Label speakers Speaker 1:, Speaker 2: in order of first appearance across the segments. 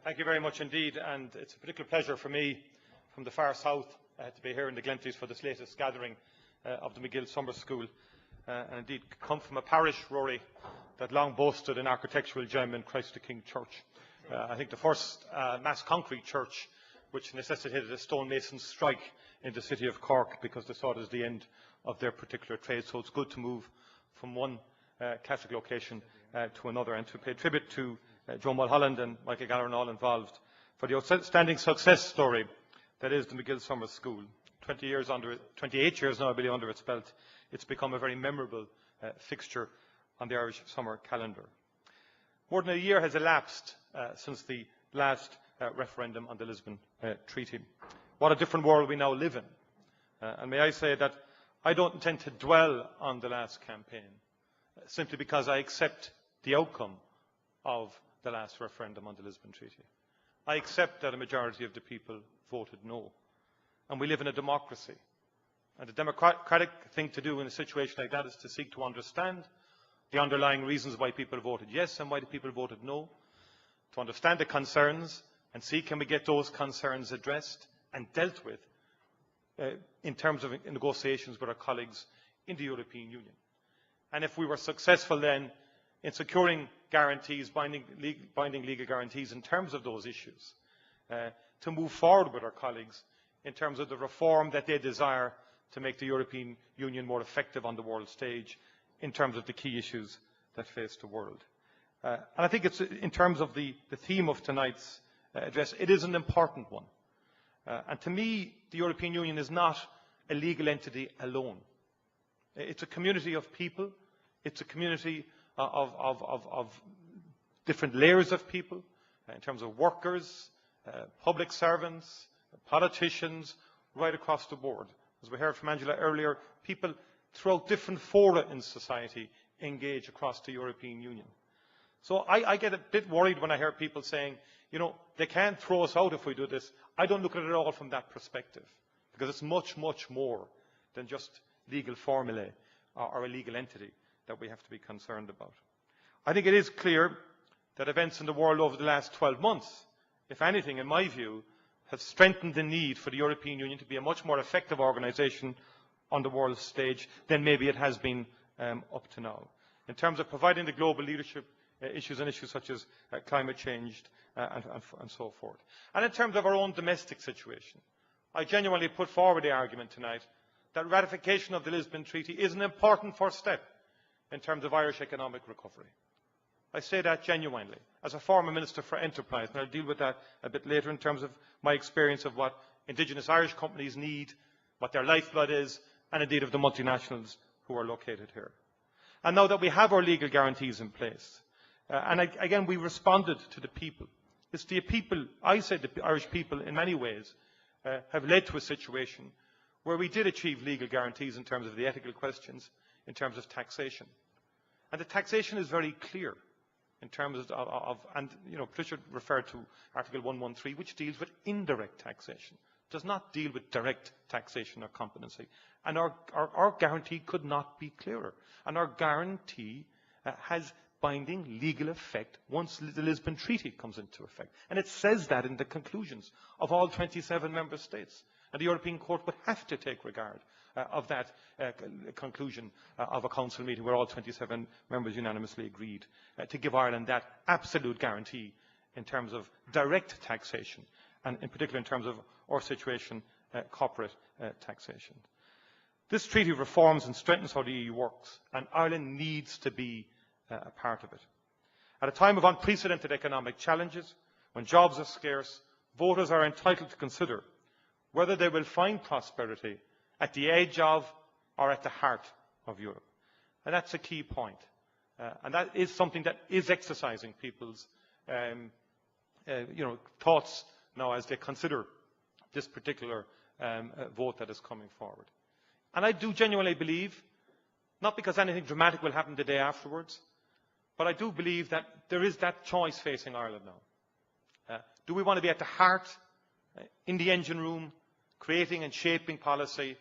Speaker 1: Thank you very much indeed, and it's a particular pleasure for me from the far south to be here in the Glenties for this latest gathering of the MacGill Summer School, and indeed come from a parish, Rory, that long boasted an architectural gem in Christ the King Church. I think the first mass concrete church which necessitated a stonemason strike in the city of Cork because they saw it as the end of their particular trade. So it's good to move from one Catholic location to another, and to pay tribute to Joe Mulholland and Michael Gallagher and all involved for the outstanding success story that is the MacGill Summer School. 28 years now, I believe, under its belt. It's become a very memorable fixture on the Irish summer calendar. More than a year has elapsed since the last referendum on the Lisbon Treaty. What a different world we now live in. And may I say that I don't intend to dwell on the last campaign, simply because I accept the outcome of the last referendum on the Lisbon Treaty. I accept that a majority of the people voted no. And we live in a democracy. And the democratic thing to do in a situation like that is to seek to understand the underlying reasons why people voted yes and why the people voted no, to understand the concerns and see can we get those concerns addressed and dealt with in terms of negotiations with our colleagues in the European Union. And if we were successful then in securing guarantees, binding legal guarantees in terms of those issues, to move forward with our colleagues in terms of the reform that they desire to make the European Union more effective on the world stage in terms of the key issues that face the world. And I think it's, in terms of the theme of tonight's address, it is an important one. And to me, the European Union is not a legal entity alone. It's a community of people. It's a community of different layers of people, in terms of workers, public servants, politicians, right across the board. As we heard from Angela earlier, people throughout different fora in society engage across the European Union. So I get a bit worried when I hear people saying, you know, they can't throw us out if we do this. I don't look at it at all from that perspective, because it's much, much more than just legal formulae or a legal entity that we have to be concerned about. I think it is clear that events in the world over the last 12 months, if anything, in my view, have strengthened the need for the European Union to be a much more effective organisation on the world stage than maybe it has been up to now, in terms of providing the global leadership issues and issues such as climate change and so forth. And in terms of our own domestic situation, I genuinely put forward the argument tonight that ratification of the Lisbon Treaty is an important first step in terms of Irish economic recovery. I say that genuinely, as a former Minister for Enterprise, and I'll deal with that a bit later in terms of my experience of what indigenous Irish companies need, what their lifeblood is, and indeed of the multinationals who are located here. And now that we have our legal guarantees in place, again we responded to the people. It's the people, I say the Irish people in many ways, have led to a situation where we did achieve legal guarantees in terms of the ethical questions, in terms of taxation. And the taxation is very clear in terms of and you know, Patricia referred to Article 113, which deals with indirect taxation, does not deal with direct taxation or competency. And our guarantee could not be clearer. And our guarantee has binding legal effect once the Lisbon Treaty comes into effect. And it says that in the conclusions of all 27 member states. And the European Court would have to take regard of that conclusion of a council meeting where all 27 members unanimously agreed to give Ireland that absolute guarantee in terms of direct taxation, and in particular in terms of our situation, corporate taxation. This treaty reforms and strengthens how the EU works, and Ireland needs to be a part of it. At a time of unprecedented economic challenges, when jobs are scarce, voters are entitled to consider whether they will find prosperity at the edge of or at the heart of Europe. And that's a key point. And that is something that is exercising people's thoughts now as they consider this particular vote that is coming forward. And I do genuinely believe, not because anything dramatic will happen the day afterwards, but I do believe that there is that choice facing Ireland now. Do we want to be at the heart, in the engine room, creating and shaping policy,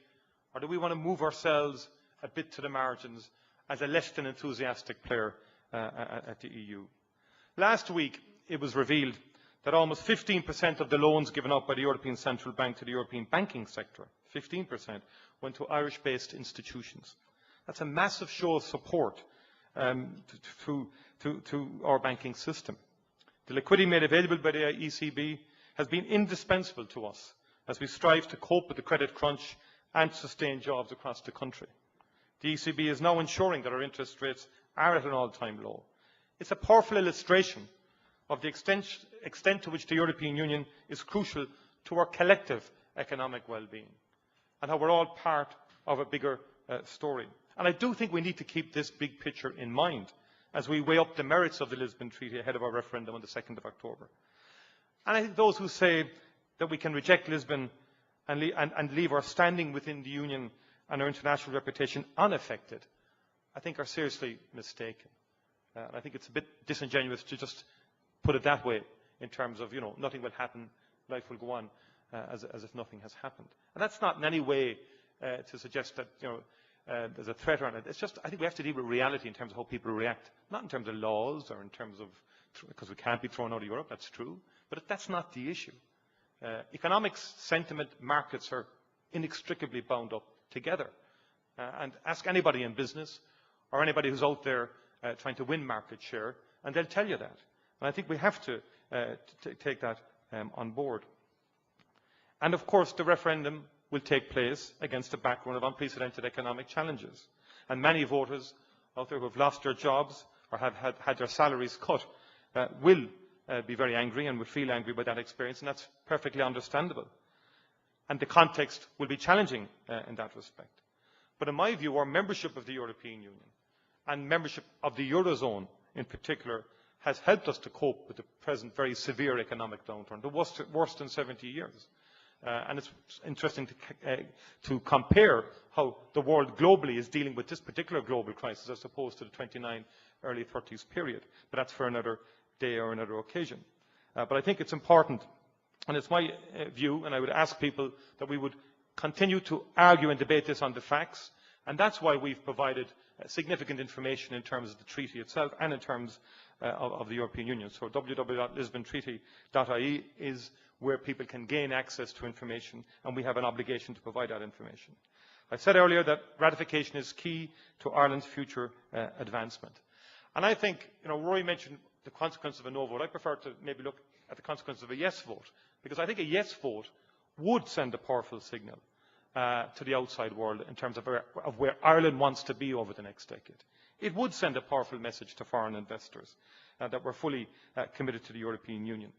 Speaker 1: or do we want to move ourselves a bit to the margins as a less than enthusiastic player at the EU? Last week, it was revealed that almost 15% of the loans given out by the European Central Bank to the European banking sector, 15%, went to Irish-based institutions. That's a massive show of support to our banking system. The liquidity made available by the ECB has been indispensable to us as we strive to cope with the credit crunch and sustain jobs across the country. The ECB is now ensuring that our interest rates are at an all-time low. It's a powerful illustration of the extent to which the European Union is crucial to our collective economic well-being and how we're all part of a bigger story. And I do think we need to keep this big picture in mind as we weigh up the merits of the Lisbon Treaty ahead of our referendum on the 2nd of October. And I think those who say that we can reject Lisbon and leave our standing within the Union and our international reputation unaffected, I think are seriously mistaken. I think it's a bit disingenuous to just put it that way in terms of, nothing will happen, life will go on as if nothing has happened. And that's not in any way to suggest that, there's a threat around it. It's just, I think we have to deal with reality in terms of how people react, not in terms of laws or in terms of, because we can't be thrown out of Europe, that's true, but that's not the issue. Economics, sentiment, markets are inextricably bound up together. And ask anybody in business or anybody who's out there trying to win market share, and they'll tell you that. And I think we have to take that on board. And of course, the referendum will take place against a background of unprecedented economic challenges. And many voters out there who have lost their jobs or have had their salaries cut will be very angry and will feel angry by that experience, and that's perfectly understandable. And the context will be challenging in that respect. But in my view, our membership of the European Union and membership of the Eurozone in particular has helped us to cope with the present very severe economic downturn, the worst in 70 years. And it's interesting to compare how the world globally is dealing with this particular global crisis as opposed to the 29 early 30s period. But that's for another day or another occasion. But I think it's important, and it's my view, and I would ask people that we would continue to argue and debate this on the facts, and that's why we've provided significant information in terms of the treaty itself and in terms of the European Union. So www.lisbontreaty.ie is where people can gain access to information, and we have an obligation to provide that information. I said earlier that ratification is key to Ireland's future advancement. And I think, Rory mentioned the consequence of a no vote. I prefer to maybe look at the consequence of a yes vote, because I think a yes vote would send a powerful signal to the outside world in terms of where Ireland wants to be over the next decade. It would send a powerful message to foreign investors that we're fully committed to the European Union.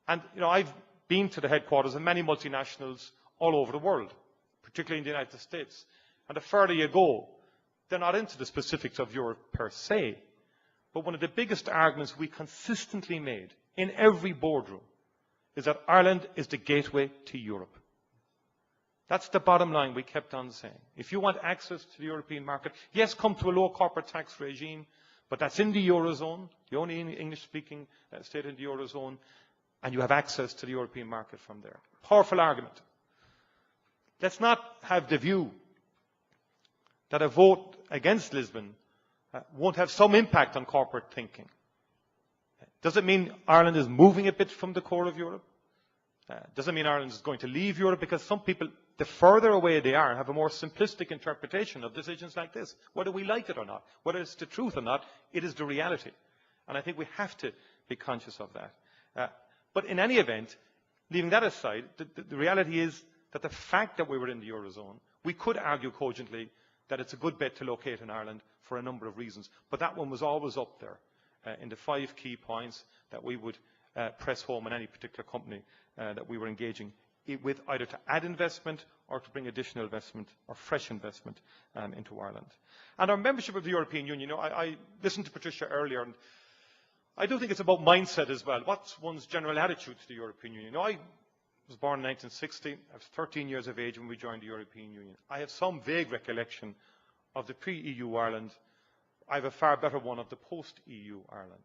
Speaker 1: And I've been to the headquarters of many multinationals all over the world, particularly in the United States. And the further you go, they're not into the specifics of Europe per se. But one of the biggest arguments we consistently made in every boardroom is that Ireland is the gateway to Europe. That's the bottom line we kept on saying. If you want access to the European market, yes, come to a low corporate tax regime, but that's in the Eurozone, the only English-speaking state in the Eurozone, and you have access to the European market from there. Powerful argument. Let's not have the view that a vote against Lisbon won't have some impact on corporate thinking. Does it mean Ireland is moving a bit from the core of Europe? Does it mean Ireland is going to leave Europe? Because some people, the further away they are, have a more simplistic interpretation of decisions like this. Whether we like it or not, whether it's the truth or not, it is the reality. And I think we have to be conscious of that. But in any event, leaving that aside, the reality is that the fact that we were in the Eurozone, we could argue cogently that it's a good bet to locate in Ireland for a number of reasons. But that one was always up there in the 5 key points that we would press home in any particular company that we were engaging with, either to add investment or to bring additional investment or fresh investment into Ireland. And our membership of the European Union, I listened to Patricia earlier, and I do think it's about mindset as well. What's one's general attitude to the European Union? I was born in 1960. I was 13 years of age when we joined the European Union. I have some vague recollection of the pre-EU Ireland. I have a far better one of the post-EU Ireland.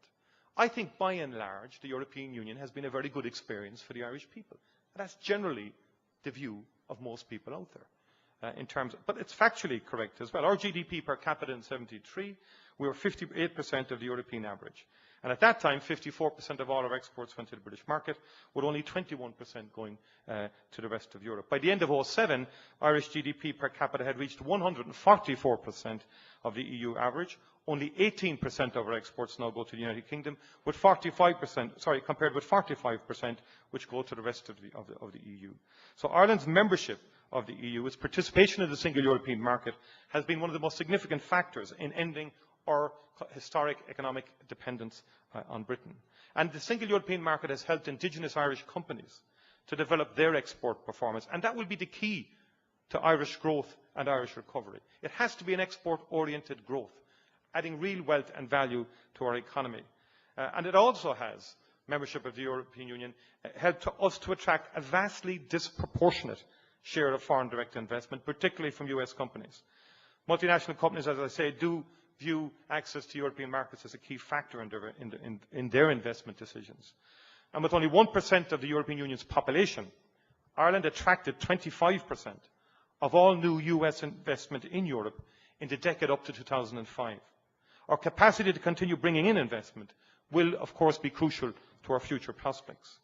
Speaker 1: I think by and large the European Union has been a very good experience for the Irish people. And that's generally the view of most people out there. but it's factually correct as well. Our GDP per capita in 73, we were 58% of the European average. And at that time, 54% of all our exports went to the British market, with only 21% going to the rest of Europe. By the end of 2007, Irish GDP per capita had reached 144% of the EU average. Only 18% of our exports now go to the United Kingdom, with 45%, compared with 45%, which go to the rest of the EU. So Ireland's membership of the EU, its participation in the single European market, has been one of the most significant factors in ending our historic economic dependence on Britain. And the single European market has helped indigenous Irish companies to develop their export performance, and that will be the key to Irish growth and Irish recovery. It has to be an export-oriented growth, adding real wealth and value to our economy. And it also has, membership of the European Union, helped us to attract a vastly disproportionate share of foreign direct investment, particularly from US companies. Multinational companies, as I say, do view access to European markets as a key factor in their investment decisions. And with only 1% of the European Union's population, Ireland attracted 25% of all new US investment in Europe in the decade up to 2005. Our capacity to continue bringing in investment will, of course, be crucial to our future prospects.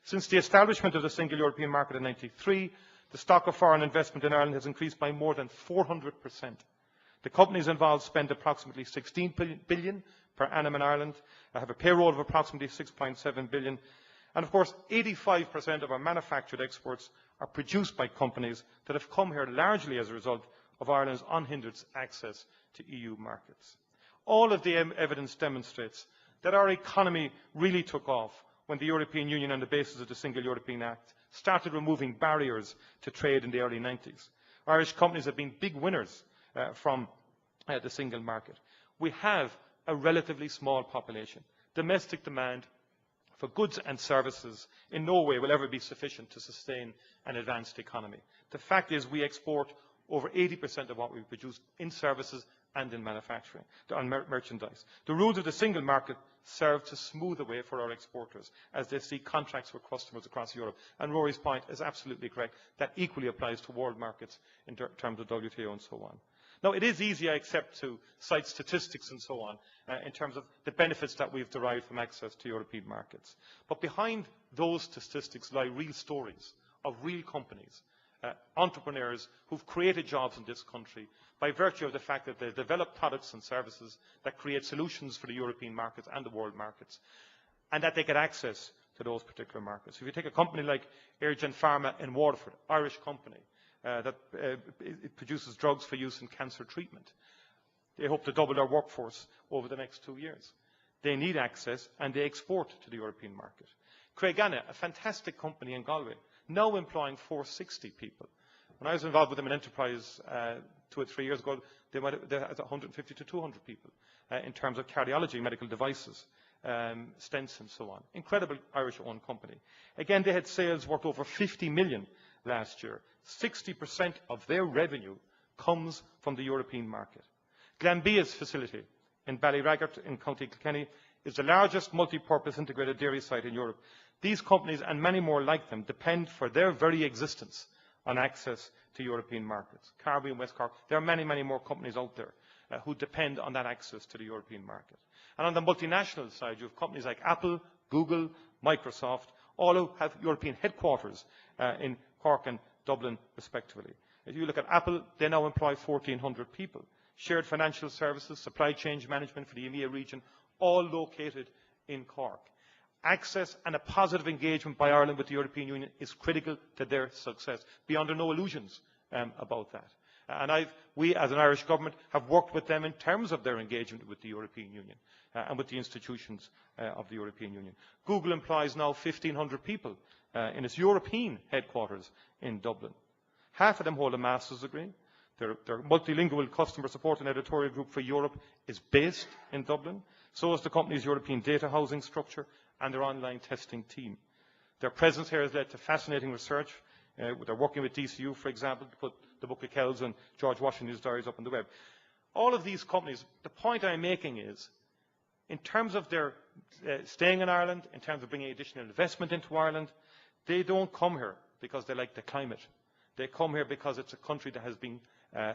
Speaker 1: Since the establishment of the single European market in 1993, the stock of foreign investment in Ireland has increased by more than 400%. The companies involved spend approximately 16 billion per annum in Ireland, have a payroll of approximately 6.7 billion, and of course 85% of our manufactured exports are produced by companies that have come here largely as a result of Ireland's unhindered access to EU markets. All of the evidence demonstrates that our economy really took off when the European Union, on the basis of the Single European Act, started removing barriers to trade in the early 90s. Irish companies have been big winners from the single market. We have a relatively small population. Domestic demand for goods and services in no way will ever be sufficient to sustain an advanced economy. The fact is we export over 80% of what we produce in services and in manufacturing, on merchandise. The rules of the single market serve to smooth the way for our exporters as they see contracts with customers across Europe. And Rory's point is absolutely correct. That equally applies to world markets in terms of WTO and so on. Now, it is easy, I accept, to cite statistics and so on in terms of the benefits that we've derived from access to European markets. But behind those statistics lie real stories of real companies, entrepreneurs who've created jobs in this country by virtue of the fact that they develop products and services that create solutions for the European markets and the world markets, and that they get access to those particular markets. If you take a company like Airgen Pharma in Waterford, Irish company, it produces drugs for use in cancer treatment. They hope to double their workforce over the next 2 years. They need access and they export to the European market. Craigana, a fantastic company in Galway, now employing 460 people. When I was involved with them in enterprise 2 or 3 years ago, they had 150 to 200 people in terms of cardiology, medical devices, stents and so on. Incredible Irish-owned company. Again, they had sales worth over 50 million last year. 60% of their revenue comes from the European market. Glanbia's facility in Ballyraggart in County Kilkenny is the largest multi-purpose integrated dairy site in Europe. These companies and many more like them depend for their very existence on access to European markets. Carby and West Cork, there are many, many more companies out there who depend on that access to the European market. And on the multinational side, you have companies like Apple, Google, Microsoft, all who have European headquarters in Cork and Dublin, respectively. If you look at Apple, they now employ 1,400 people. Shared financial services, supply chain management for the EMEA region, all located in Cork. Access and a positive engagement by Ireland with the European Union is critical to their success. Be under no illusions about that. And we, as an Irish government, have worked with them in terms of their engagement with the European Union and with the institutions of the European Union. Google employs now 1,500 people in its European headquarters in Dublin. Half of them hold a master's degree. Their multilingual customer support and editorial group for Europe is based in Dublin. So is the company's European data housing structure and their online testing team. Their presence here has led to fascinating research. They're working with DCU, for example, to put the Book of Kells and George Washington's diaries up on the web. All of these companies, the point I'm making is, in terms of their staying in Ireland, in terms of bringing additional investment into Ireland, they don't come here because they like the climate. They come here because it's a country that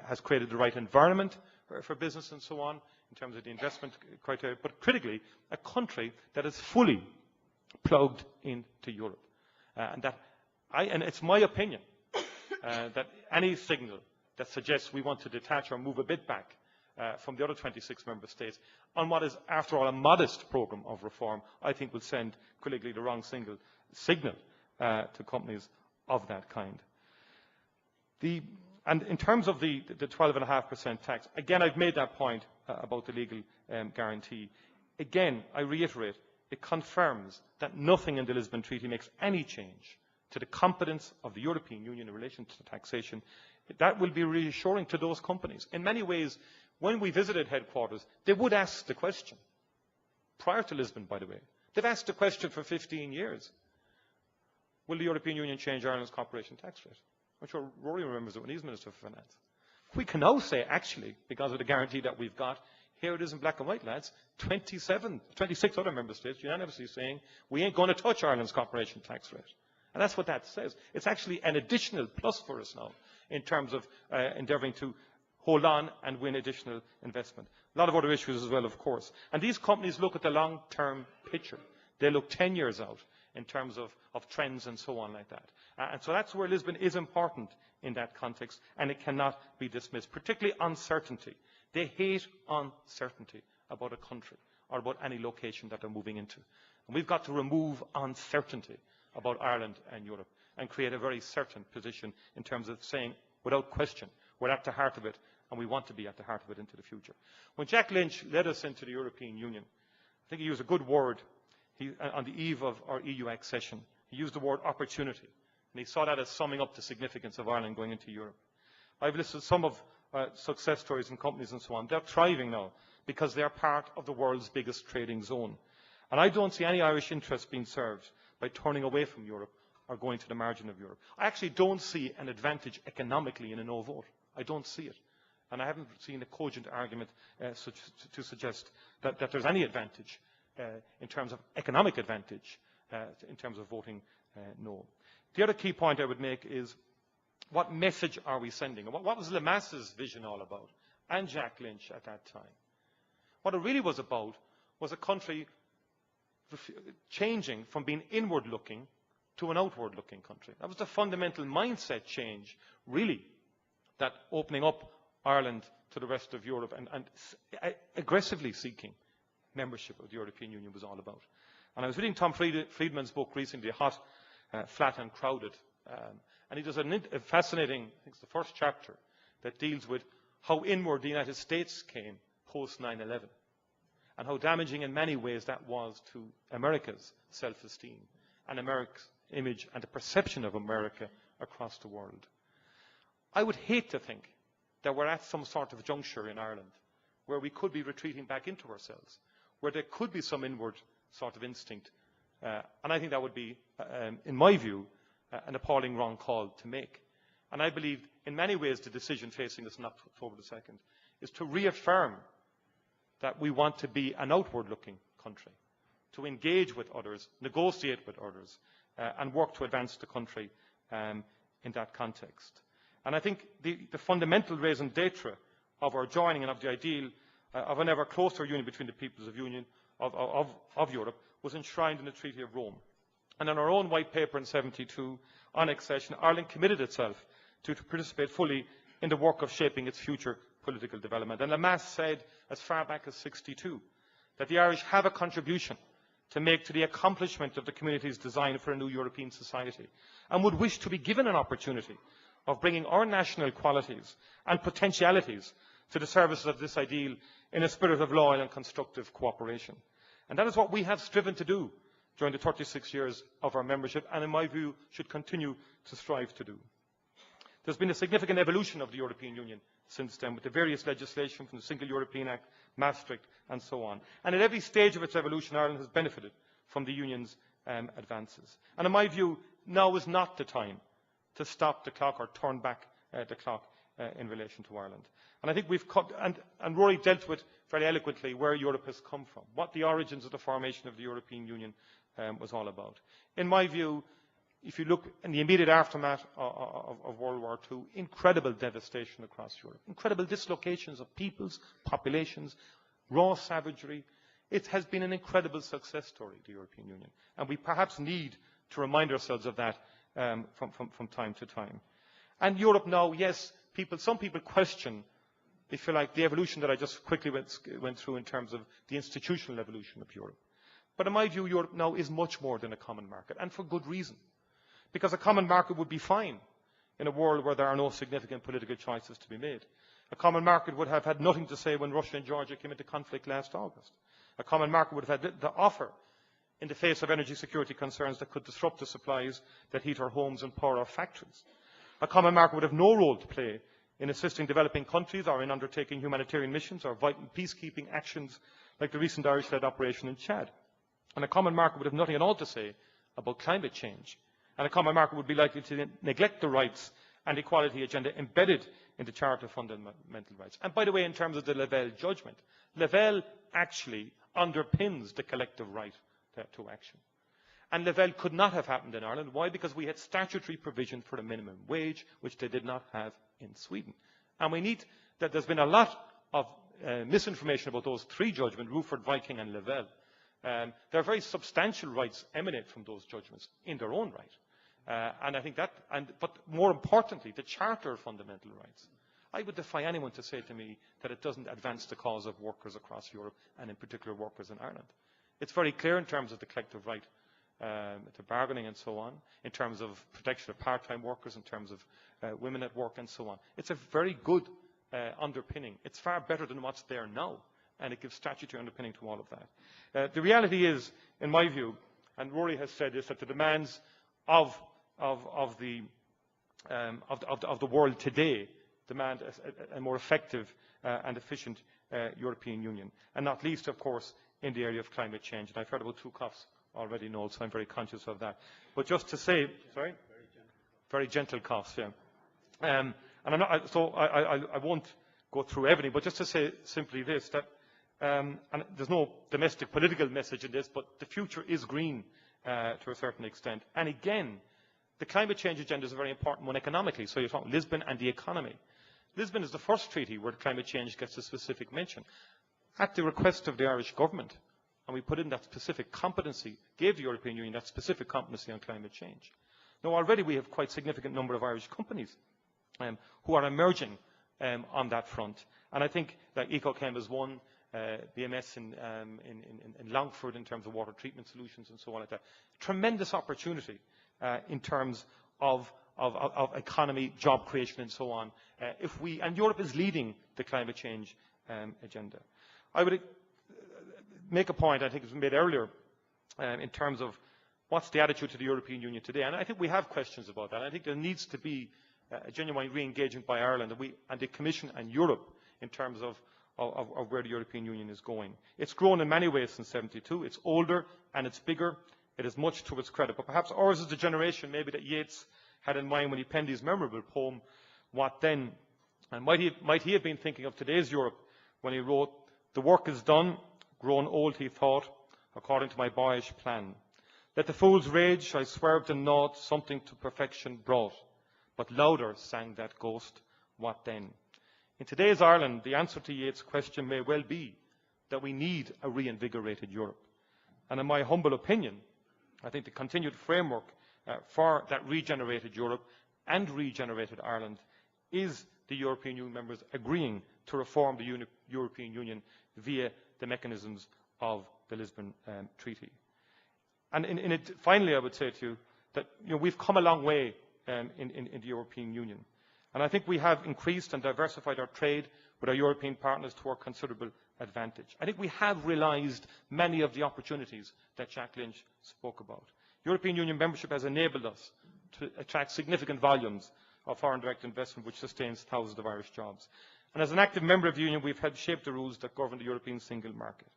Speaker 1: has created the right environment for business and so on, in terms of the investment criteria, but critically, a country that is fully plugged into Europe. And it's my opinion that any signal that suggests we want to detach or move a bit back from the other 26 member states on what is, after all, a modest programme of reform, I think will send critically the wrong signal to companies of that kind. And in terms of the 12.5% tax, again, I've made that point about the legal guarantee. Again, I reiterate, it confirms that nothing in the Lisbon Treaty makes any change to the competence of the European Union in relation to taxation. That will be reassuring to those companies. In many ways, when we visited headquarters, they would ask the question, prior to Lisbon, by the way. They've asked the question for 15 years. Will the European Union change Ireland's corporation tax rate? I'm sure Rory remembers it when he's Minister for Finance. We can now say, actually, because of the guarantee that we've got, here it is in black and white, lads, 26 other member states unanimously saying we ain't going to touch Ireland's corporation tax rate. And that's what that says. It's actually an additional plus for us now in terms of endeavouring to hold on and win additional investment. A lot of other issues as well, of course. And these companies look at the long-term picture. They look 10 years out in terms of trends and so on like that. And so that's where Lisbon is important in that context, and it cannot be dismissed, particularly uncertainty. They hate uncertainty about a country or about any location that they're moving into. And we've got to remove uncertainty about Ireland and Europe and create a very certain position in terms of saying, without question, we're at the heart of it, and we want to be at the heart of it into the future. When Jack Lynch led us into the European Union, I think he used a good word on the eve of our EU accession. He used the word opportunity, and he saw that as summing up the significance of Ireland going into Europe. I've listed some of success stories in companies and so on. They're thriving now because they're part of the world's biggest trading zone. And I don't see any Irish interest being served by turning away from Europe or going to the margin of Europe. I actually don't see an advantage economically in a no vote. I don't see it. And I haven't seen a cogent argument to suggest that there's any advantage in terms of economic advantage in terms of voting no. The other key point I would make is, what message are we sending? What was Lamasse's vision all about, and Jack Lynch at that time? What it really was about was a country changing from being inward-looking to an outward-looking country. That was the fundamental mindset change, really, that opening up Ireland to the rest of Europe and aggressively seeking membership of the European Union was all about. And I was reading Tom Friedman's book recently, Hot, Flat and Crowded, and he does a fascinating, I think it's the first chapter, that deals with how inward the United States came post 9/11 and how damaging in many ways that was to America's self-esteem and America's image and the perception of America across the world. I would hate to think that we're at some sort of juncture in Ireland where we could be retreating back into ourselves, where there could be some inward sort of instinct. And I think that would be, in my view, an appalling wrong call to make. And I believe, in many ways, the decision facing us on October the 2nd is to reaffirm that we want to be an outward-looking country, to engage with others, negotiate with others, and work to advance the country in that context. And I think the fundamental raison d'etre of our joining and of the ideal of an ever closer union between the peoples of Europe was enshrined in the Treaty of Rome. And in our own white paper in 1972 on accession, Ireland committed itself to participate fully in the work of shaping its future political development. And Lamasse said, as far back as 1962, that the Irish have a contribution to make to the accomplishment of the community's design for a new European society, and would wish to be given an opportunity of bringing our national qualities and potentialities to the service of this ideal in a spirit of loyal and constructive cooperation. And that is what we have striven to do during the 36 years of our membership, and in my view should continue to strive to do. There's been a significant evolution of the European Union since then, with the various legislation from the Single European Act, Maastricht, and so on. And at every stage of its evolution, Ireland has benefited from the Union's advances. And in my view, now is not the time to stop the clock or turn back the clock in relation to Ireland. And I think we've cut, and Rory dealt with very eloquently where Europe has come from, what the origins of the formation of the European Union was all about. In my view, if you look in the immediate aftermath of World War II, incredible devastation across Europe, incredible dislocations of peoples, populations, raw savagery. It has been an incredible success story, the European Union, and we perhaps need to remind ourselves of that from time to time. And Europe now, yes, some people question, if you like, the evolution that I just quickly went through in terms of the institutional evolution of Europe. But in my view, Europe now is much more than a common market, and for good reason. Because a common market would be fine in a world where there are no significant political choices to be made. A common market would have had nothing to say when Russia and Georgia came into conflict last August. A common market would have had little to offer in the face of energy security concerns that could disrupt the supplies that heat our homes and power our factories. A common market would have no role to play in assisting developing countries or in undertaking humanitarian missions or vital peacekeeping actions like the recent Irish-led operation in Chad. And a common market would have nothing at all to say about climate change. And a common market would be likely to neglect the rights and equality agenda embedded in the Charter of Fundamental Rights. And by the way, in terms of the Lavelle judgment, Lavelle actually underpins the collective right to action. And Lavelle could not have happened in Ireland. Why? Because we had statutory provision for a minimum wage, which they did not have in Sweden. And there's been a lot of misinformation about those three judgments, Ruford, Viking and Lavelle. There are very substantial rights emanate from those judgments in their own right. And I think but more importantly, the Charter of Fundamental Rights. I would defy anyone to say to me that it doesn't advance the cause of workers across Europe, and in particular workers in Ireland. It's very clear in terms of the collective right to bargaining and so on, in terms of protection of part-time workers, in terms of women at work and so on. It's a very good underpinning. It's far better than what's there now, and it gives statutory underpinning to all of that. The reality is, in my view, and Rory has said this, that the demands of the world today demand a more effective and efficient European Union, and not least, of course, in the area of climate change. And I've heard about 2 coughs already, Noel, so I'm very conscious of that. But just to say, sorry? Very gentle coughs, yeah. And I won't go through everything, but just to say simply this, that and there's no domestic political message in this, but the future is green to a certain extent. And again, the climate change agenda is a very important one economically. So you're talking Lisbon and the economy. Lisbon is the first treaty where climate change gets a specific mention. At the request of the Irish government, and we put in that specific competency, gave the European Union that specific competency on climate change. Now already we have quite a significant number of Irish companies who are emerging on that front. And I think that EcoChem is one, BMS in Longford in terms of water treatment solutions and so on like that. Tremendous opportunity in terms of economy, job creation and so on. And Europe is leading the climate change agenda. I would make a point, I think it was made earlier, in terms of what's the attitude to the European Union today. And I think we have questions about that. I think there needs to be a genuine re-engagement by Ireland and the Commission and Europe in terms of where the European Union is going. It's grown in many ways since '72. It's older and it's bigger. It is much to its credit. But perhaps ours is the generation maybe that Yeats had in mind when he penned his memorable poem, What Then? And might he have been thinking of today's Europe when he wrote, "The work is done, grown old he thought, according to my boyish plan. Let the fools rage, I swerved and gnawed, something to perfection brought. But louder sang that ghost, what then?" In today's Ireland, the answer to Yeats' question may well be that we need a reinvigorated Europe. And in my humble opinion, I think the continued framework for that regenerated Europe and regenerated Ireland is the European Union members agreeing to reform the European Union via the mechanisms of the Lisbon Treaty. And finally, I would say to you that we've come a long way in the European Union. And I think we have increased and diversified our trade with our European partners to our considerable advantage. I think we have realised many of the opportunities that Jack Lynch spoke about. European Union membership has enabled us to attract significant volumes of foreign direct investment, which sustains thousands of Irish jobs. And as an active member of the Union, we've helped shape the rules that govern the European single market.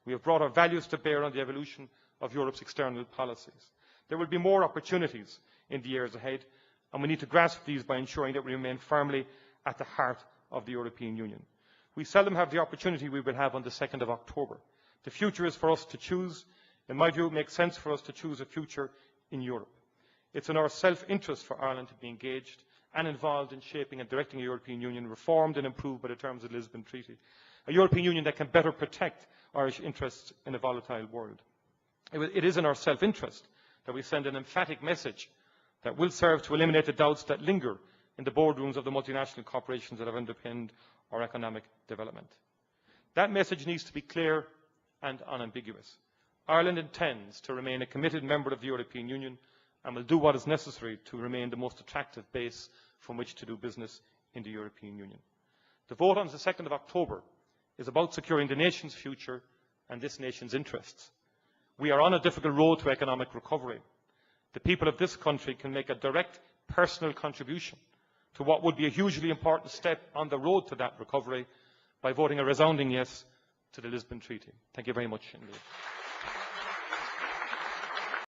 Speaker 1: We have brought our values to bear on the evolution of Europe's external policies. There will be more opportunities in the years ahead, and we need to grasp these by ensuring that we remain firmly at the heart of the European Union. We seldom have the opportunity we will have on the 2nd of October. The future is for us to choose. In my view, it makes sense for us to choose a future in Europe. It's in our self-interest for Ireland to be engaged and involved in shaping and directing a European Union reformed and improved by the terms of the Lisbon Treaty, a European Union that can better protect Irish interests in a volatile world. It is in our self-interest that we send an emphatic message that will serve to eliminate the doubts that linger in the boardrooms of the multinational corporations that have underpinned our economic development. That message needs to be clear and unambiguous. Ireland intends to remain a committed member of the European Union and will do what is necessary to remain the most attractive base from which to do business in the European Union. The vote on the 2nd of October is about securing the nation's future and this nation's interests. We are on a difficult road to economic recovery. The people of this country can make a direct personal contribution to what would be a hugely important step on the road to that recovery by voting a resounding yes to the Lisbon Treaty. Thank you very much indeed.